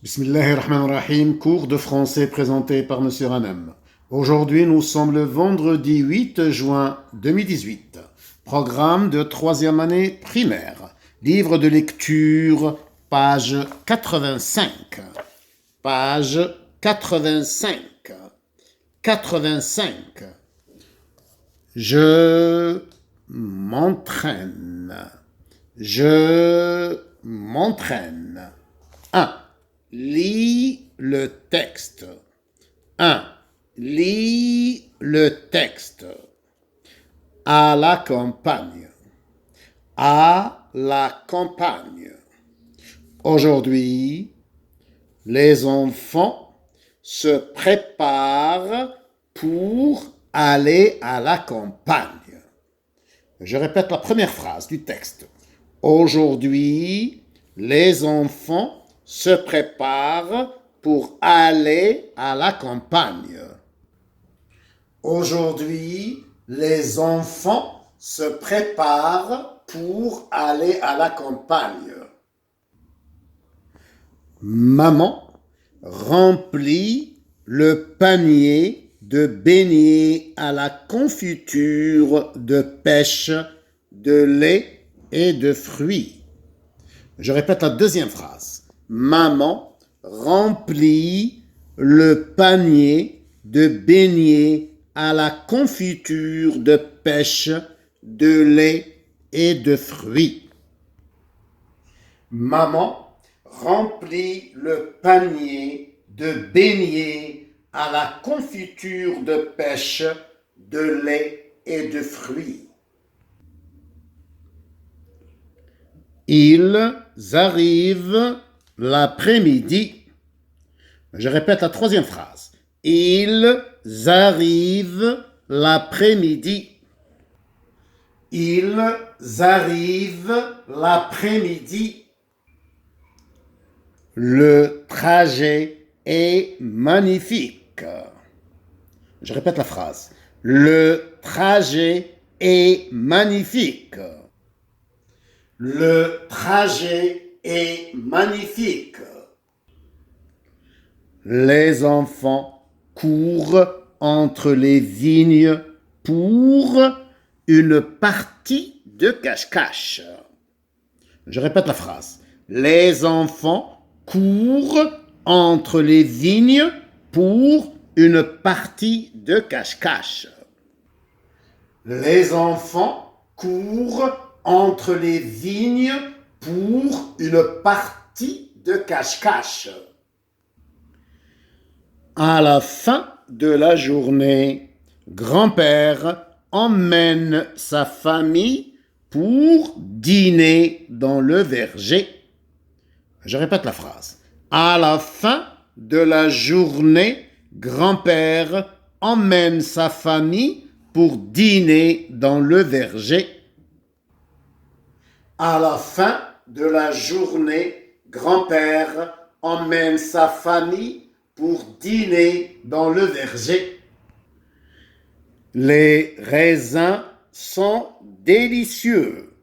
Bismillahirrahmanirrahim, cours de français présenté par Monsieur Hanem. Aujourd'hui, nous sommes le vendredi 8 juin 2018. Programme de troisième année primaire. Livre de lecture, page 85. Page 85. 85. Je m'entraîne. Je m'entraîne. 1. Lis le texte. 1. Lis le texte. À la campagne. À la campagne. Aujourd'hui, les enfants se préparent pour aller à la campagne. Je répète la première phrase du texte. Aujourd'hui, les enfants se préparent pour aller à la campagne. Aujourd'hui, les enfants se préparent pour aller à la campagne. Maman remplit le panier de beignets à la confiture de pêche, de lait et de fruits. Je répète la deuxième phrase. Maman remplit le panier de beignets à la confiture de pêche, de lait et de fruits. Maman remplit le panier de beignets à la confiture de pêche, de lait et de fruits. Ils arrivent l'après-midi. Je répète la troisième phrase. Ils arrivent l'après-midi. Ils arrivent l'après-midi. Le trajet est magnifique. Je répète la phrase. Le trajet est magnifique. Le trajet est magnifique. Les enfants courent entre les vignes pour une partie de cache-cache. Je répète la phrase. Les enfants courent entre les vignes pour une partie de cache-cache. Les enfants courent entre les vignes pour une partie de cache-cache. À la fin de la journée, grand-père emmène sa famille pour dîner dans le verger. Je répète la phrase. À la fin de la journée, grand-père emmène sa famille pour dîner dans le verger. À la fin de la journée, grand-père emmène sa famille pour dîner dans le verger. Les raisins sont délicieux.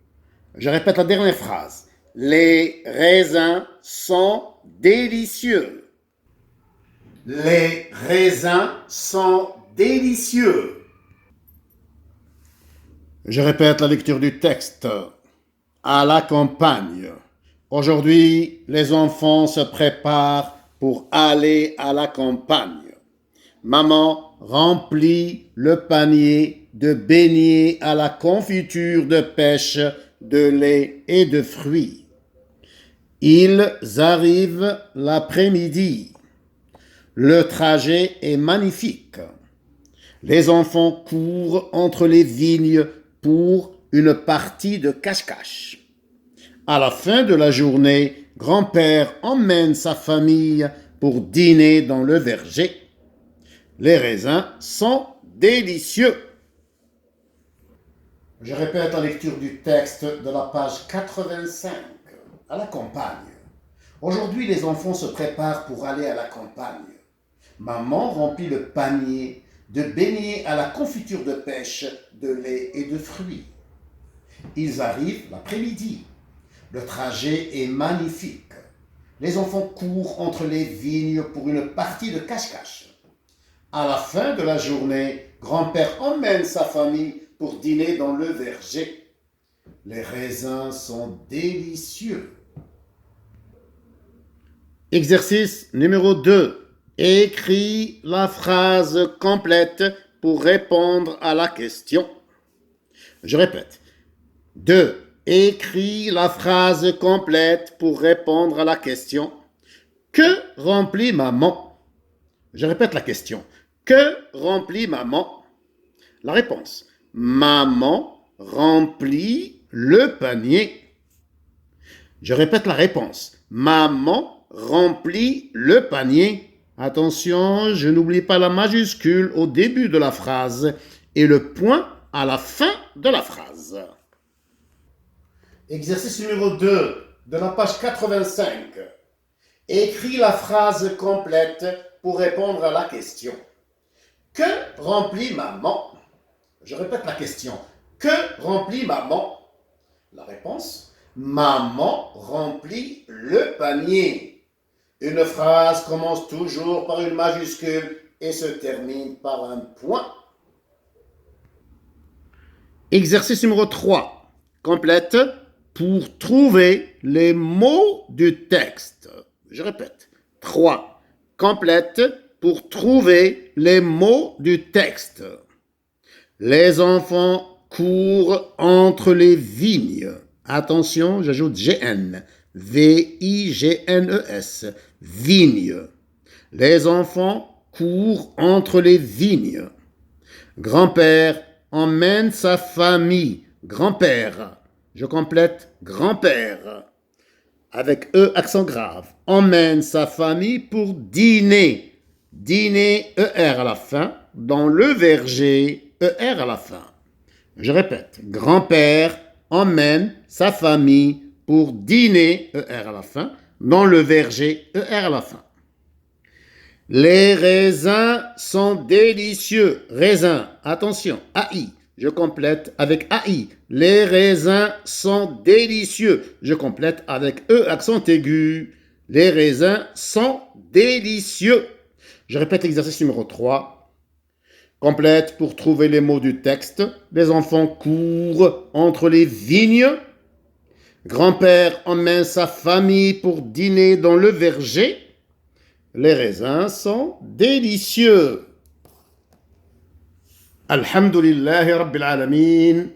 Je répète la dernière phrase. Les raisins sont délicieux. Les raisins sont délicieux. Je répète la lecture du texte. À la campagne. Aujourd'hui, les enfants se préparent pour aller à la campagne. Maman remplit le panier de beignets à la confiture de pêche, de lait et de fruits. Ils arrivent l'après-midi. Le trajet est magnifique. Les enfants courent entre les vignes pour une partie de cache-cache. À la fin de la journée, grand-père emmène sa famille pour dîner dans le verger. Les raisins sont délicieux. Je répète la lecture du texte de la page 85. À la campagne. Aujourd'hui, les enfants se préparent pour aller à la campagne. Maman remplit le panier de beignets à la confiture de pêche, de lait et de fruits. Ils arrivent l'après-midi. Le trajet est magnifique. Les enfants courent entre les vignes pour une partie de cache-cache. À la fin de la journée, grand-père emmène sa famille pour dîner dans le verger. Les raisins sont délicieux. Exercice numéro 2. Écris la phrase complète pour répondre à la question. Je répète. 2. Écris la phrase complète pour répondre à la question. Que remplit maman? Je répète la question. Que remplit maman? La réponse. Maman remplit le panier. Je répète la réponse. Maman remplit le panier. Attention, je n'oublie pas la majuscule au début de la phrase et le point à la fin de la phrase. Exercice numéro 2 de la page 85. Écris la phrase complète pour répondre à la question. Que remplit maman? Je répète la question. Que remplit maman? La réponse. Maman remplit le panier. Une phrase commence toujours par une majuscule et se termine par un point. Exercice numéro 3. Complète pour trouver les mots du texte. Je répète. 3. Complète pour trouver les mots du texte. Les enfants courent entre les vignes. Attention, j'ajoute GN. V-I-G-N-E-S. Vignes. Les enfants courent entre les vignes. Grand-père emmène sa famille. Grand-père. Je complète grand-père. Avec E accent grave. Emmène sa famille pour dîner. Dîner, ER à la fin. Dans le verger, ER à la fin. Je répète. Grand-père emmène sa famille pour dîner, ER à la fin. Dans le verger, ER à la fin. Les raisins sont délicieux. Raisins, attention, AI. Je complète avec AI. Les raisins sont délicieux. Je complète avec E accent aigu. Les raisins sont délicieux. Je répète l'exercice numéro 3. Complète pour trouver les mots du texte. Les enfants courent entre les vignes. Grand-père emmène sa famille pour dîner dans le verger. Les raisins sont délicieux. Alhamdulillahi Rabbil Alamin.